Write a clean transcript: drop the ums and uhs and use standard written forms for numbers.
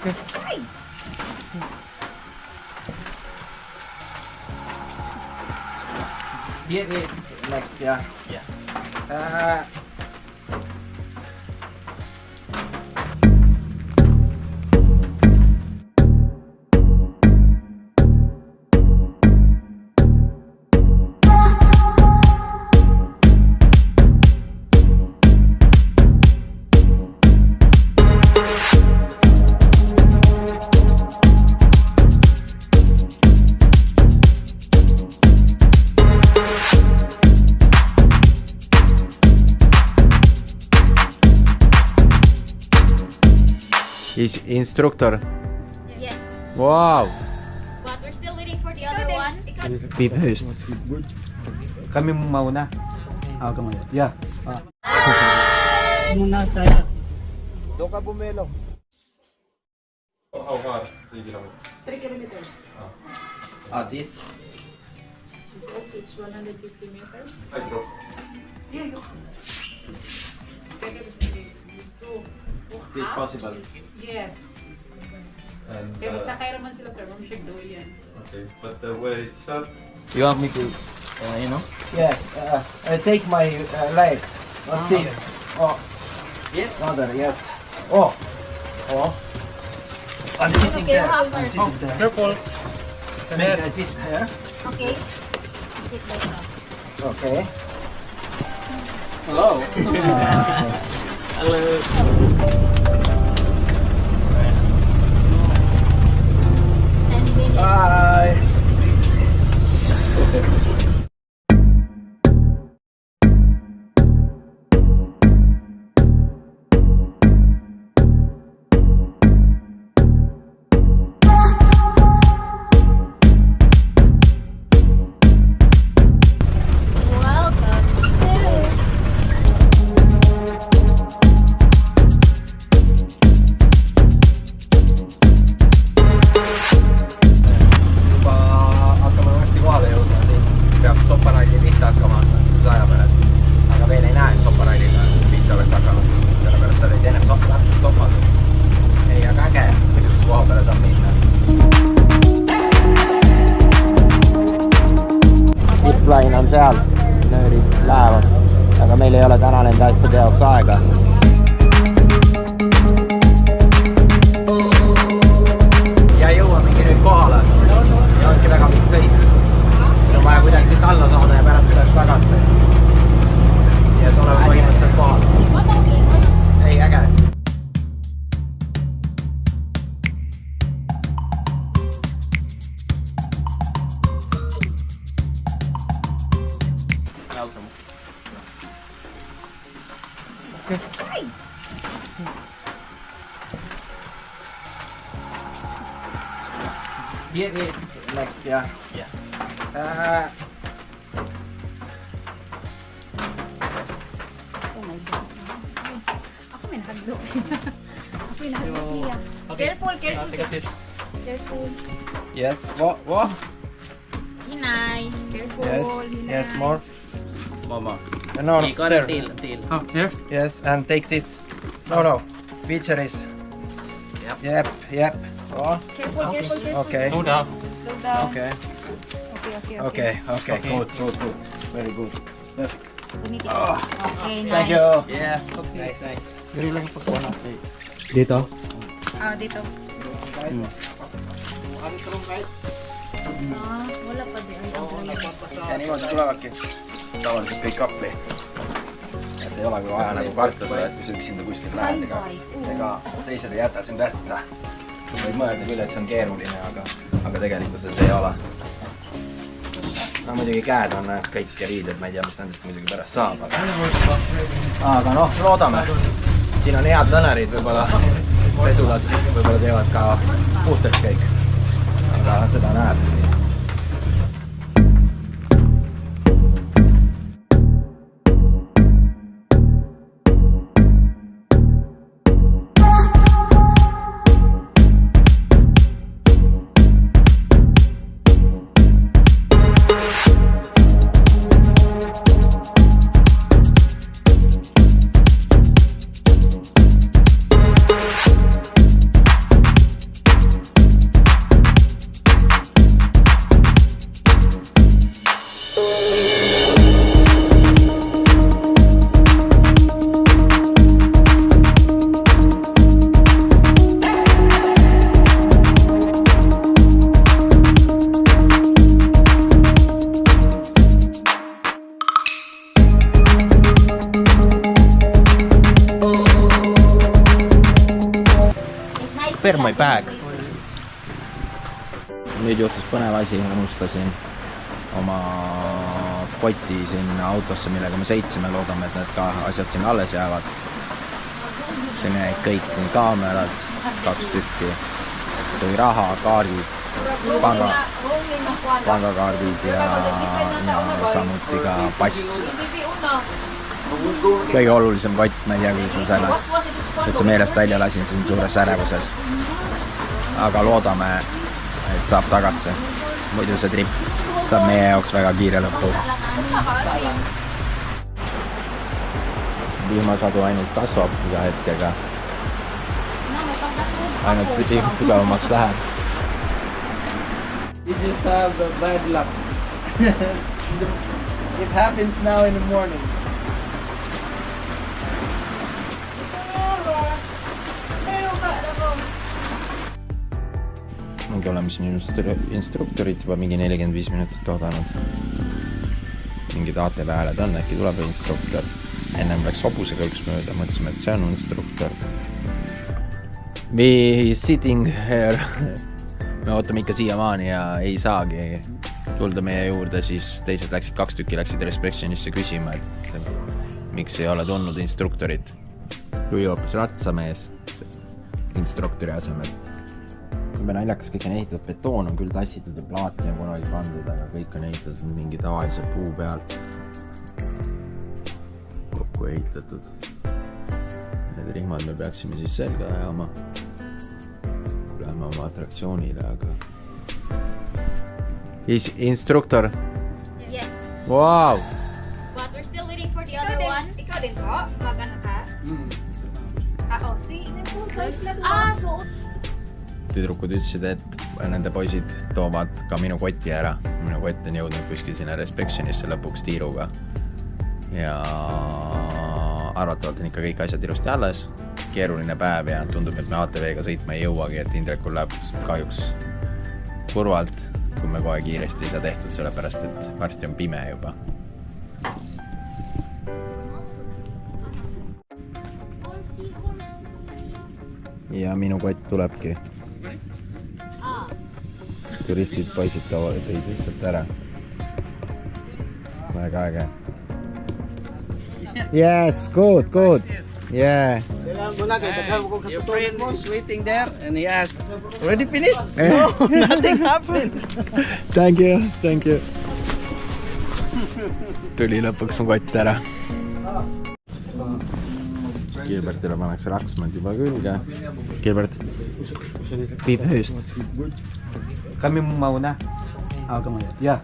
Okay. Here, next, yeah. Yeah. Is instructor. Yes. Wow. But we're still waiting for the other one. Be first. Kami mauna. Ako mo. Yeah. Muna tayo. Doon ka bumelo. How far? 3 kilometers. 3 kilometers. This. This also it's 150 meters. I drove. Yeah, you steady to walk This up. possible. Yes. And, Kaya magsakay naman sila sir, ma'am siya doon yan. okay, but where it starts? You want me to, you know? Yeah. I take my legs. Not this. Oh. Yes. Other. Yes. Oh. Oh. I'm sitting Okay, there. Robert. I'm sitting there. Careful. Make I sit here. Okay. Sit like that. Okay. Hello. Hello. 10 minutes. Bye. Welcome to Juba hakkame varsti kohale jõudma, siin peab soparaili pihta hakkama umbes aja pärast. Aga veel ei näe, et soparailiga pihta oleks hakanud, sellepärast ta olid ennem sopad. ei, aga äge, niisuguse koha peale saab minna. Zipline on seal, nöörid lähevad, aga meil ei ole täna nende asjade jaoks aega. Ja jõuamegi nüüd kohale ja ongi väga pikk sõit. On vaja kuidagi siit alla saada ja pärast üles tagasi. Ja et oleme põhimõtteliselt kohal. Ei, äge. Here, next, yeah. Yeah. Oh my God. Ako may nahaglo. Ako may nahaglo niya. Careful, careful. Careful. Yes, what? Hinay. Careful. Yes, Hinay. yes, more. Mama. No, there. Tail. Oh, here? Yes, and take this. No. Feature is. Yep. Oh, Careful, careful, careful. okay. Slow down. Slow down. Okay. Okay. Good. Very good. Perfect. Tumitik. Ah. Okay, nice. Thank you. Yes. Nice. Pero lang pagkuha natin. Dito? Ah, dito. Wala pa din. Ja niimoodi tulevadki tavaliselt kõik appi. Et ei ole vaja nagu karta seda, et kui sa üksinda kuskil lähed, ega teised ei jäta sind hätta. Võid mõelda küll, et see on keeruline, aga tegelikkuses ei ole. No muidugi käed on kõik ja riided, ma ei tea, mis nendest muidugi pärast saab, aga noh, loodame. Siin on head lõnerid, võib-olla pesulad võib-olla teevad ka puhtaks kõik, aga seda näeb. Where my bag? Nüüd juhtus põnev asi, unustasin oma kotti sinna autosse, millega me sõitsime, loodame, et need ka asjad sinna alles jäävad. Siin jäid kõik nii kaamerad, 2 tükki, tuli raha, kaardid, pangakaardid ja samuti ka pass. Kõige olulisem kott, ma ei tea, kuidas ma selle üldse meelest välja lasin siin suures ärevuses. Aga loodame, et saab tagasse. Muidu see trip saab meie jaoks väga kiire lõppu. Vihmasadu ainult kasvab iga hetkega. Ainult tugevamaks läheb. You just have bad luck. It happens now in the morning. Nüüd oleme siin instruktorid juba mingi 45 minutit oodanud. Mingid ATV hääled on, äkki tuleb instruktor. Ennem läks hobusega üks mööda, mõtlesime, et see on instruktor. We sitting here. Me ootame ikka siiamaani ja ei saagi tulda meie juurde, siis teised läksid 2 tükki, läksid Respectionisse küsima, et miks ei ole tulnud instruktorit. Tuli hoopis ratsamees instruktori asemel. Kui naljakas, kõik on ehitatud, betoon on küll tassitud ja plaati on kunagi pandud, aga kõik on ehitatud mingi tavalise puu pealt kokku ehitatud. Need rihmad me peaksime siis selga ajama. Läheme oma atraktsioonile, aga... Instruktor? Yes. Wow! But we're still waiting for the other one. Ikaw din po? Magana ka? Oo, see? So... Tüdrukud ütlesid, et nende poisid toovad ka minu koti ära. Minu kott on jõudnud kuskil sinna Respectionisse lõpuks tiiruga. Ja arvatavalt on ikka kõik asjad ilusti alles. Keeruline päev ja tundub, et me ATV-ga sõitma ei jõuagi, et Indrekul läheb kahjuks kurvalt, kui me kohe kiiresti ei saa tehtud, sellepärast et varsti on pime juba. Ja minu kott tulebki. Turistid, poisid tõid lihtsalt ära. Väga äge. Yes, good, good. Yeah. Your friend was waiting there and he asked, already finished? No, nothing happens. Thank you, thank you. Tuli lõpuks mu kott ära. Gilbertile pannakse raksmand juba külge. Gilbert, viib hööst. Kami mauna. Aga ma Yeah.